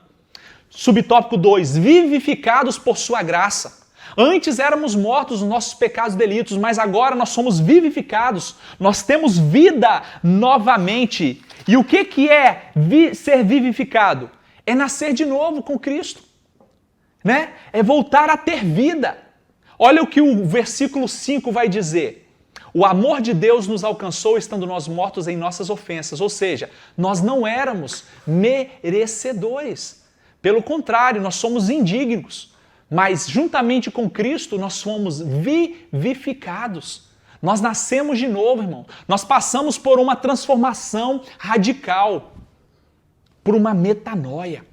Subtópico 2, vivificados por sua graça. Antes éramos mortos nos nossos pecados e delitos, mas agora nós somos vivificados. Nós temos vida novamente. E o que é ser vivificado? É nascer de novo com Cristo. Né? É voltar a ter vida. Olha o que o versículo 5 vai dizer. O amor de Deus nos alcançou estando nós mortos em nossas ofensas. Ou seja, nós não éramos merecedores. Pelo contrário, nós somos indignos. Mas juntamente com Cristo nós fomos vivificados. Nós nascemos de novo, irmão. Nós passamos por uma transformação radical, por uma metanoia.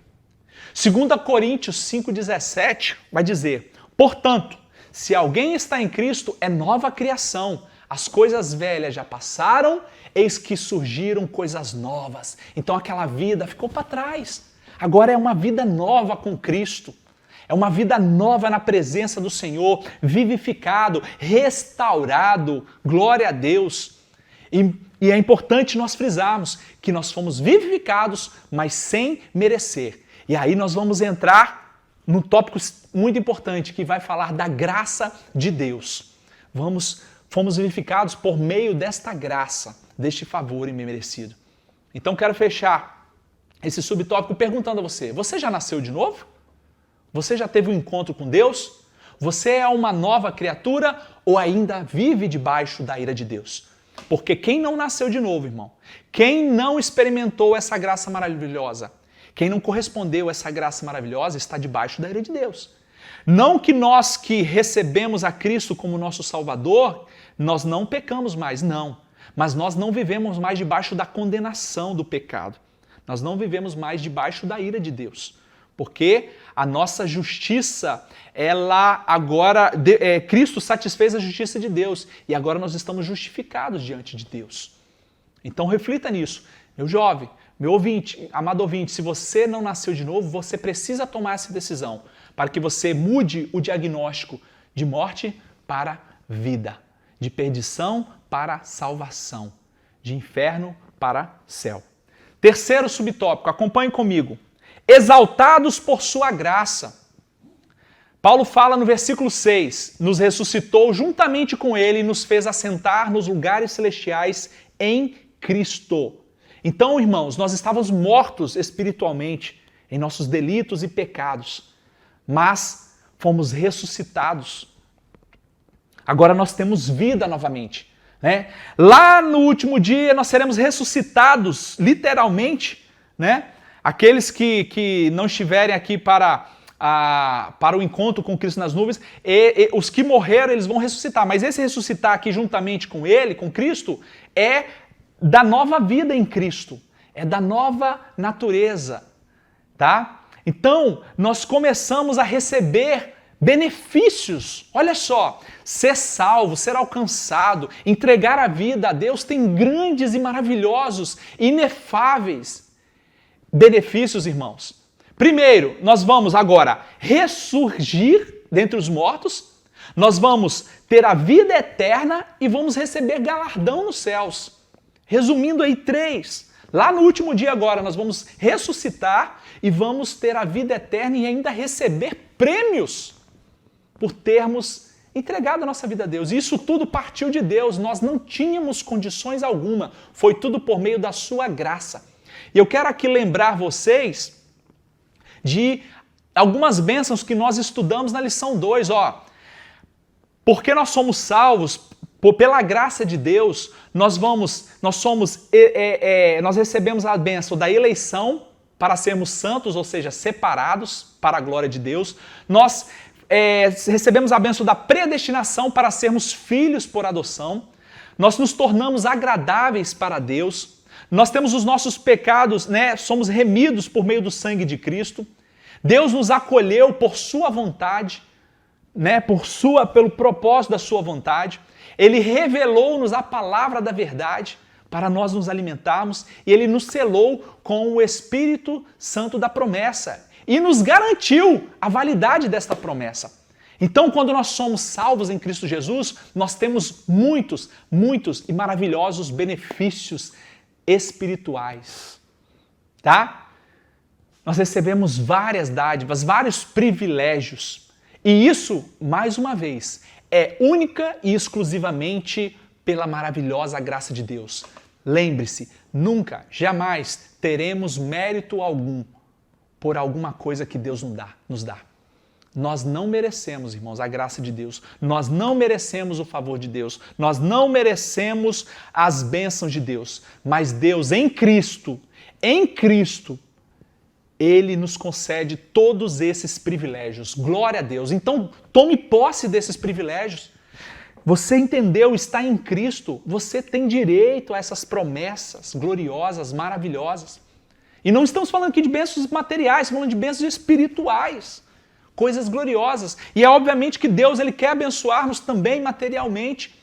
2 Coríntios 5,17 vai dizer: portanto, se alguém está em Cristo, é nova criação. As coisas velhas já passaram, eis que surgiram coisas novas. Então aquela vida ficou para trás. Agora é uma vida nova com Cristo. É uma vida nova na presença do Senhor, vivificado, restaurado. Glória a Deus. E é importante nós frisarmos que nós fomos vivificados, mas sem merecer. E aí nós vamos entrar num tópico muito importante que vai falar da graça de Deus. Fomos vivificados por meio desta graça, deste favor imerecido. Então quero fechar esse subtópico perguntando a você: você já nasceu de novo? Você já teve um encontro com Deus? Você é uma nova criatura ou ainda vive debaixo da ira de Deus? Porque quem não nasceu de novo, irmão, quem não experimentou essa graça maravilhosa, quem não correspondeu a essa graça maravilhosa está debaixo da ira de Deus. Não que nós que recebemos a Cristo como nosso Salvador, nós não pecamos mais, não. Mas nós não vivemos mais debaixo da condenação do pecado. Nós não vivemos mais debaixo da ira de Deus. Porque a nossa justiça, Cristo satisfez a justiça de Deus e agora nós estamos justificados diante de Deus. Então reflita nisso. Meu jovem, meu ouvinte, amado ouvinte, se você não nasceu de novo, você precisa tomar essa decisão para que você mude o diagnóstico de morte para vida, de perdição para salvação, de inferno para céu. Terceiro subtópico, acompanhe comigo. Exaltados por sua graça. Paulo fala no versículo 6, nos ressuscitou juntamente com ele e nos fez assentar nos lugares celestiais em Cristo. Então, irmãos, nós estávamos mortos espiritualmente em nossos delitos e pecados, mas fomos ressuscitados. Agora nós temos vida novamente. Né? Lá no último dia nós seremos ressuscitados, literalmente, né? Aqueles que não estiverem aqui para o encontro com Cristo nas nuvens, os que morreram, eles vão ressuscitar. Mas esse ressuscitar aqui juntamente com Ele, com Cristo, é da nova vida em Cristo. É da nova natureza. Tá? Então, nós começamos a receber benefícios. Olha só, ser salvo, ser alcançado, entregar a vida a Deus tem grandes e maravilhosos, inefáveis benefícios, irmãos. Primeiro, nós vamos agora ressurgir dentre os mortos, nós vamos ter a vida eterna e vamos receber galardão nos céus. Resumindo aí 3. Lá no último dia agora, nós vamos ressuscitar e vamos ter a vida eterna e ainda receber prêmios por termos entregado a nossa vida a Deus. E isso tudo partiu de Deus, nós não tínhamos condições alguma, foi tudo por meio da sua graça. E eu quero aqui lembrar vocês de algumas bênçãos que nós estudamos na lição 2. Porque nós somos salvos Pela graça de Deus, nós recebemos a bênção da eleição para sermos santos, ou seja, separados para a glória de Deus. Nós recebemos a bênção da predestinação para sermos filhos por adoção. Nós nos tornamos agradáveis para Deus. Nós temos os nossos pecados, somos remidos por meio do sangue de Cristo. Deus nos acolheu por sua vontade, pelo propósito da sua vontade. Ele revelou-nos a palavra da verdade para nós nos alimentarmos e Ele nos selou com o Espírito Santo da promessa e nos garantiu a validade desta promessa. Então, quando nós somos salvos em Cristo Jesus, nós temos muitos e maravilhosos benefícios espirituais, tá? Nós recebemos várias dádivas, vários privilégios. E isso, mais uma vez, é única e exclusivamente pela maravilhosa graça de Deus. Lembre-se, nunca, jamais teremos mérito algum por alguma coisa que Deus nos dá. Nós não merecemos, irmãos, a graça de Deus. Nós não merecemos o favor de Deus. Nós não merecemos as bênçãos de Deus. Mas Deus, em Cristo, Ele nos concede todos esses privilégios. Glória a Deus. Então, tome posse desses privilégios. Você entendeu, está em Cristo, você tem direito a essas promessas gloriosas, maravilhosas. E não estamos falando aqui de bênçãos materiais, estamos falando de bênçãos espirituais, coisas gloriosas. E é obviamente que Deus ele quer abençoar-nos também materialmente,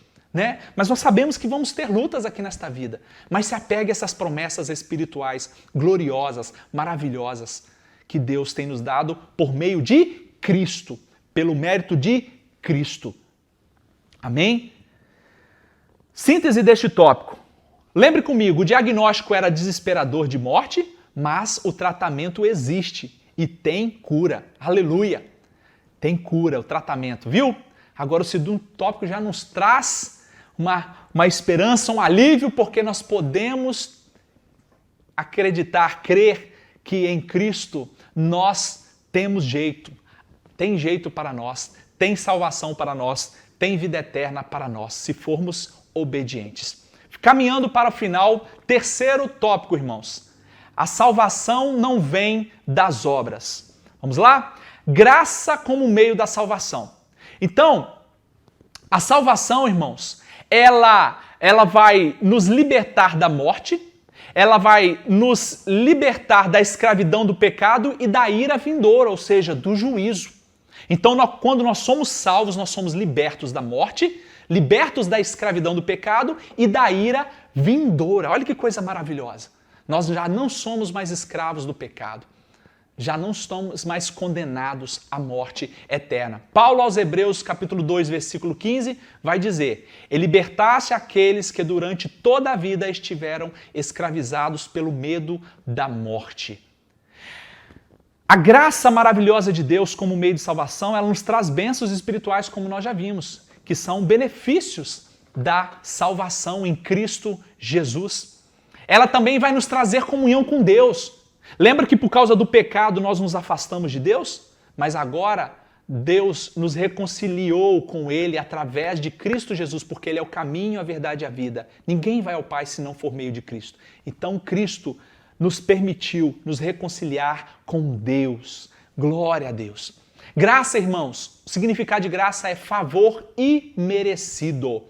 Mas nós sabemos que vamos ter lutas aqui nesta vida. Mas se apegue a essas promessas espirituais gloriosas, maravilhosas, que Deus tem nos dado por meio de Cristo, pelo mérito de Cristo. Amém? Síntese deste tópico. Lembre comigo, o diagnóstico era desesperador de morte, mas o tratamento existe e tem cura. Aleluia! Tem cura, o tratamento, viu? Agora o segundo tópico já nos traz uma esperança, um alívio, porque nós podemos acreditar, crer que em Cristo nós temos jeito. Tem jeito para nós, tem salvação para nós, tem vida eterna para nós, se formos obedientes. Caminhando para o final, terceiro tópico, irmãos. A salvação não vem das obras. Vamos lá? Graça como meio da salvação. Então, a salvação, irmãos, ela vai nos libertar da morte, ela vai nos libertar da escravidão do pecado e da ira vindoura, ou seja, do juízo. Então, quando nós somos salvos, nós somos libertos da morte, libertos da escravidão do pecado e da ira vindoura. Olha que coisa maravilhosa. Nós já não somos mais escravos do pecado. Já não estamos mais condenados à morte eterna. Paulo aos Hebreus, capítulo 2, versículo 15, vai dizer: "E libertaste aqueles que durante toda a vida estiveram escravizados pelo medo da morte." A graça maravilhosa de Deus como meio de salvação, ela nos traz bênçãos espirituais, como nós já vimos, que são benefícios da salvação em Cristo Jesus. Ela também vai nos trazer comunhão com Deus. Lembra que por causa do pecado nós nos afastamos de Deus? Mas agora Deus nos reconciliou com Ele através de Cristo Jesus, porque Ele é o caminho, a verdade e a vida. Ninguém vai ao Pai se não for meio de Cristo. Então Cristo nos permitiu nos reconciliar com Deus. Glória a Deus. Graça, irmãos, o significado de graça é favor imerecido.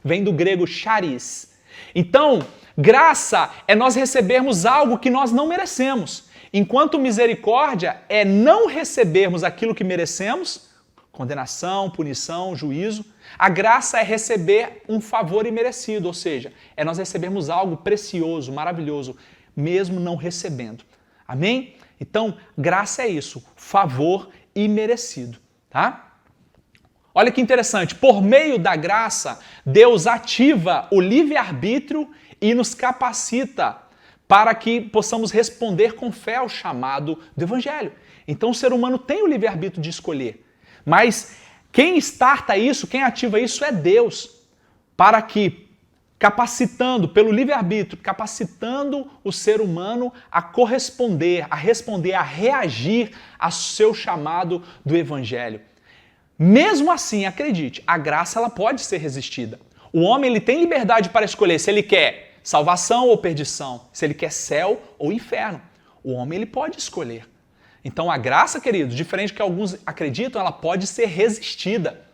Vem do grego charis. Então, graça é nós recebermos algo que nós não merecemos. Enquanto misericórdia é não recebermos aquilo que merecemos, condenação, punição, juízo. A graça é receber um favor imerecido, ou seja, é nós recebermos algo precioso, maravilhoso, mesmo não recebendo. Amém? Então, graça é isso, favor imerecido, tá? Olha que interessante, por meio da graça, Deus ativa o livre-arbítrio e nos capacita para que possamos responder com fé ao chamado do Evangelho. Então o ser humano tem o livre-arbítrio de escolher, mas quem starta isso, quem ativa isso é Deus, para que, capacitando pelo livre-arbítrio, capacitando o ser humano a corresponder, a responder, a reagir ao seu chamado do Evangelho. Mesmo assim, acredite, a graça ela pode ser resistida. O homem ele tem liberdade para escolher se ele quer salvação ou perdição, se ele quer céu ou inferno. O homem ele pode escolher. Então a graça, queridos, diferente do que alguns acreditam, ela pode ser resistida,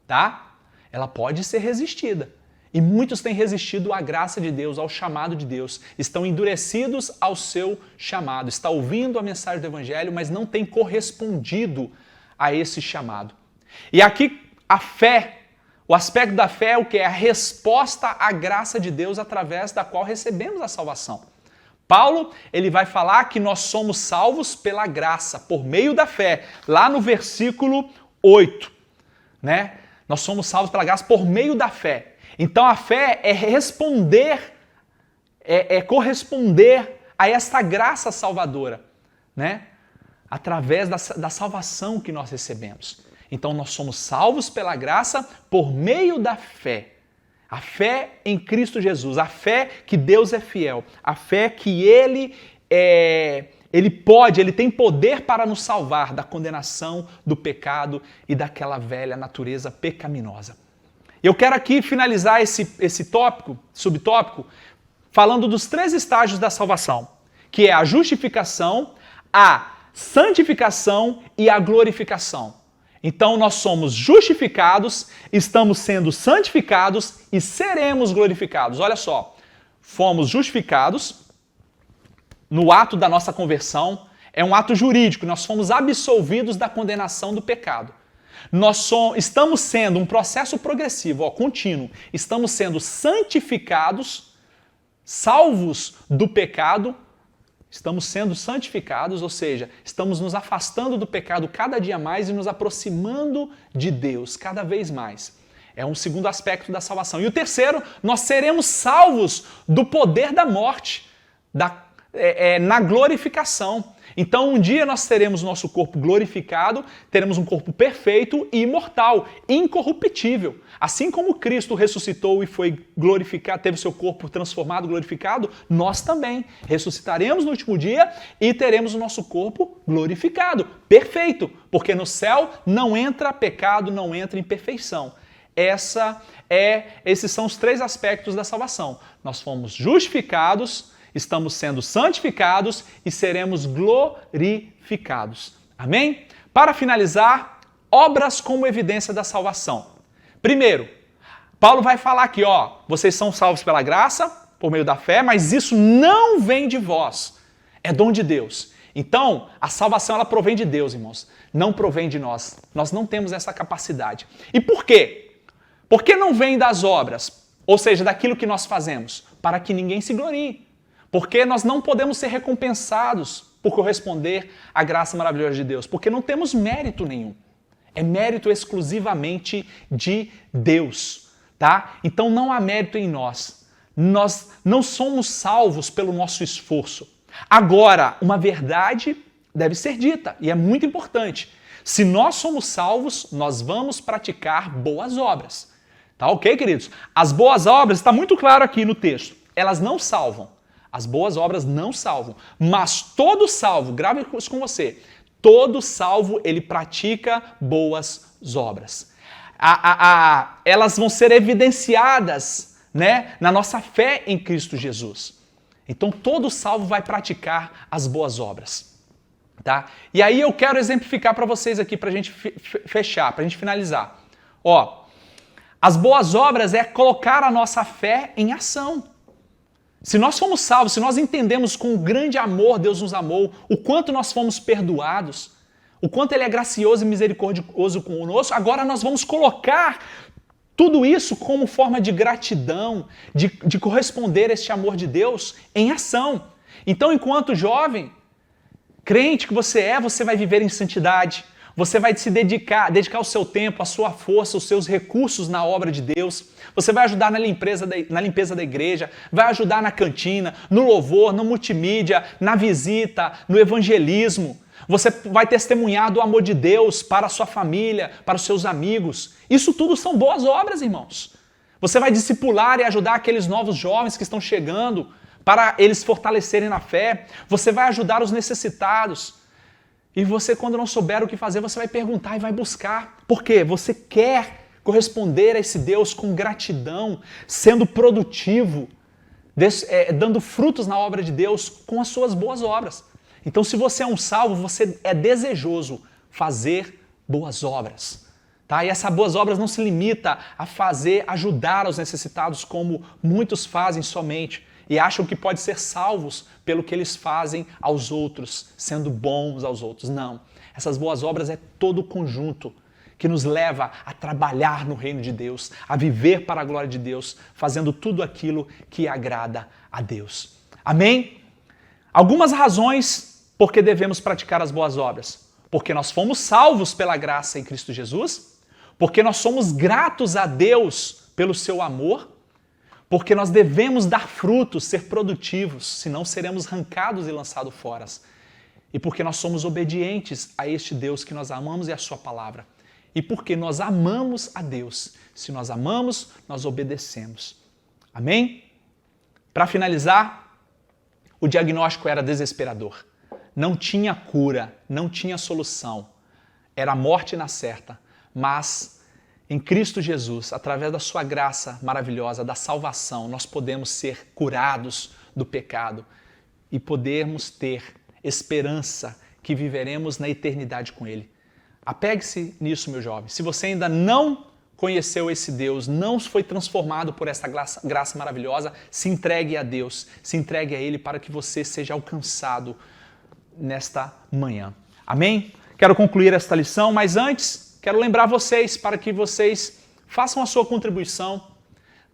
tá? Ela pode ser resistida. E muitos têm resistido à graça de Deus, ao chamado de Deus. Estão endurecidos ao seu chamado. Estão ouvindo a mensagem do Evangelho, mas não têm correspondido a esse chamado. E aqui a fé, o aspecto da fé é o que? É a resposta à graça de Deus através da qual recebemos a salvação. Paulo, ele vai falar que nós somos salvos pela graça, por meio da fé. Lá no versículo 8, né? Nós somos salvos pela graça por meio da fé. Então a fé é responder, é corresponder a esta graça salvadora, né? Através da salvação que nós recebemos. Então nós somos salvos pela graça por meio da fé. A fé em Cristo Jesus, a fé que Deus é fiel, a fé que Ele tem poder para nos salvar da condenação, do pecado e daquela velha natureza pecaminosa. Eu quero aqui finalizar esse tópico, subtópico, falando dos 3 estágios da salvação, que é a justificação, a santificação e a glorificação. Então nós somos justificados, estamos sendo santificados e seremos glorificados. Olha só, fomos justificados no ato da nossa conversão, é um ato jurídico, nós fomos absolvidos da condenação do pecado. Estamos sendo um processo progressivo, contínuo. Estamos sendo santificados, salvos do pecado. Estamos sendo santificados, ou seja, estamos nos afastando do pecado cada dia mais e nos aproximando de Deus cada vez mais. É um segundo aspecto da salvação. E o terceiro, nós seremos salvos do poder da morte, na glorificação. Então, um dia nós teremos nosso corpo glorificado, teremos um corpo perfeito e imortal, incorruptível. Assim como Cristo ressuscitou e foi glorificado, teve seu corpo transformado, glorificado, nós também ressuscitaremos no último dia e teremos o nosso corpo glorificado, perfeito, porque no céu não entra pecado, não entra imperfeição. Esses são os 3 aspectos da salvação. Nós fomos justificados, estamos sendo santificados e seremos glorificados. Amém? Para finalizar, obras como evidência da salvação. Primeiro, Paulo vai falar aqui, vocês são salvos pela graça, por meio da fé, mas isso não vem de vós, é dom de Deus. Então, a salvação ela provém de Deus, irmãos, não provém de nós. Nós não temos essa capacidade. E por quê? Por que não vem das obras, ou seja, daquilo que nós fazemos? Para que ninguém se glorie. Porque nós não podemos ser recompensados por corresponder à graça maravilhosa de Deus, porque não temos mérito nenhum. É mérito exclusivamente de Deus, tá? Então não há mérito em nós. Nós não somos salvos pelo nosso esforço. Agora, uma verdade deve ser dita, e é muito importante. Se nós somos salvos, nós vamos praticar boas obras. Tá ok, queridos? As boas obras, está muito claro aqui no texto, elas não salvam. As boas obras não salvam, mas todo salvo, grave isso com você, todo salvo ele pratica boas obras. Elas vão ser evidenciadas, né, na nossa fé em Cristo Jesus. Então todo salvo vai praticar as boas obras. Tá? E aí eu quero exemplificar para vocês aqui, para a gente fechar, para a gente finalizar. As boas obras é colocar a nossa fé em ação. Se nós fomos salvos, se nós entendemos com grande amor Deus nos amou, o quanto nós fomos perdoados, o quanto Ele é gracioso e misericordioso conosco, agora nós vamos colocar tudo isso como forma de gratidão, de corresponder a este amor de Deus em ação. Então, enquanto jovem, crente que você vai viver em santidade, você vai se dedicar o seu tempo, a sua força, os seus recursos na obra de Deus. Você vai ajudar na limpeza da igreja, vai ajudar na cantina, no louvor, no multimídia, na visita, no evangelismo. Você vai testemunhar do amor de Deus para a sua família, para os seus amigos. Isso tudo são boas obras, irmãos. Você vai discipular e ajudar aqueles novos jovens que estão chegando para eles fortalecerem na fé. Você vai ajudar os necessitados. E você, quando não souber o que fazer, você vai perguntar e vai buscar. Por quê? Você quer corresponder a esse Deus com gratidão, sendo produtivo, dando frutos na obra de Deus com as suas boas obras. Então, se você é um salvo, você é desejoso fazer boas obras. Tá? E essas boas obras não se limita a ajudar os necessitados, como muitos fazem somente, e acham que pode ser salvos pelo que eles fazem aos outros, sendo bons aos outros. Não. Essas boas obras é todo o conjunto que nos leva a trabalhar no reino de Deus, a viver para a glória de Deus, fazendo tudo aquilo que agrada a Deus. Amém? Algumas razões por que devemos praticar as boas obras. Porque nós fomos salvos pela graça em Cristo Jesus, porque nós somos gratos a Deus pelo seu amor, porque nós devemos dar frutos, ser produtivos, senão seremos arrancados e lançados fora. E porque nós somos obedientes a este Deus que nós amamos e a sua palavra. E porque nós amamos a Deus. Se nós amamos, nós obedecemos. Amém? Para finalizar, o diagnóstico era desesperador. Não tinha cura, não tinha solução. Era a morte na certa. Mas em Cristo Jesus, através da sua graça maravilhosa, da salvação, nós podemos ser curados do pecado e podermos ter esperança que viveremos na eternidade com Ele. Apegue-se nisso, meu jovem. Se você ainda não conheceu esse Deus, não foi transformado por essa graça maravilhosa, se entregue a Deus, se entregue a Ele para que você seja alcançado nesta manhã. Amém? Quero concluir esta lição, mas antes quero lembrar vocês para que vocês façam a sua contribuição,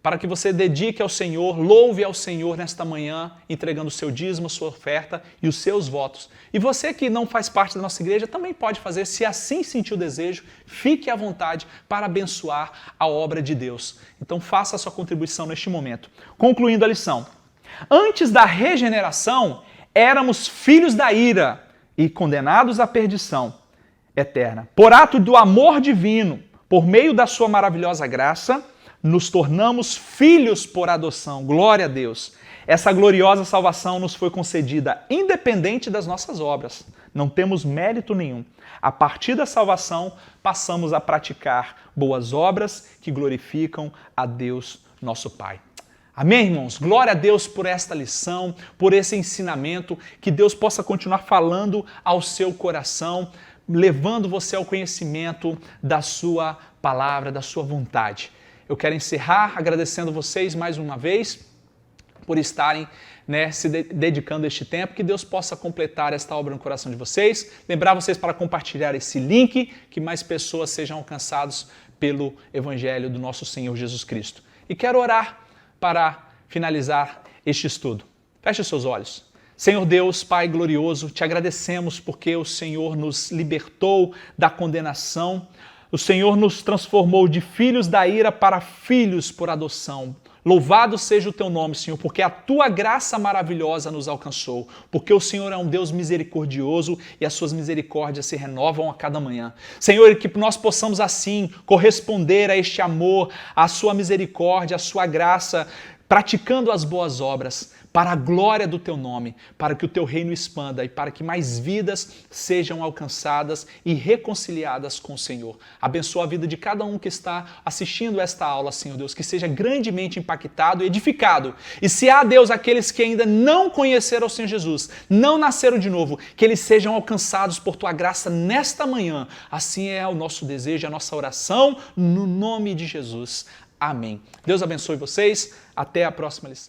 para que você dedique ao Senhor, louve ao Senhor nesta manhã, entregando o seu dízimo, sua oferta e os seus votos. E você que não faz parte da nossa igreja também pode fazer, se assim sentir o desejo, fique à vontade para abençoar a obra de Deus. Então faça a sua contribuição neste momento. Concluindo a lição. Antes da regeneração, éramos filhos da ira e condenados à perdição eterna. Por ato do amor divino, por meio da sua maravilhosa graça, nos tornamos filhos por adoção. Glória a Deus. Essa gloriosa salvação nos foi concedida independente das nossas obras. Não temos mérito nenhum. A partir da salvação, passamos a praticar boas obras que glorificam a Deus, nosso Pai. Amém, irmãos? Glória a Deus por esta lição, por esse ensinamento, que Deus possa continuar falando ao seu coração, levando você ao conhecimento da sua palavra, da sua vontade. Eu quero encerrar agradecendo vocês mais uma vez por estarem se dedicando a este tempo, que Deus possa completar esta obra no coração de vocês. Lembrar vocês para compartilhar esse link, que mais pessoas sejam alcançadas pelo Evangelho do nosso Senhor Jesus Cristo. E quero orar para finalizar este estudo. Feche os seus olhos. Senhor Deus, Pai glorioso, te agradecemos porque o Senhor nos libertou da condenação, o Senhor nos transformou de filhos da ira para filhos por adoção. Louvado seja o teu nome, Senhor, porque a tua graça maravilhosa nos alcançou, porque o Senhor é um Deus misericordioso e as suas misericórdias se renovam a cada manhã. Senhor, que nós possamos assim corresponder a este amor, à sua misericórdia, à sua graça, praticando as boas obras, para a glória do teu nome, para que o teu reino expanda e para que mais vidas sejam alcançadas e reconciliadas com o Senhor. Abençoa a vida de cada um que está assistindo esta aula, Senhor Deus, que seja grandemente impactado e edificado. E se há, Deus, aqueles que ainda não conheceram o Senhor Jesus, não nasceram de novo, que eles sejam alcançados por tua graça nesta manhã. Assim é o nosso desejo, a nossa oração, no nome de Jesus. Amém. Deus abençoe vocês. Até a próxima lição.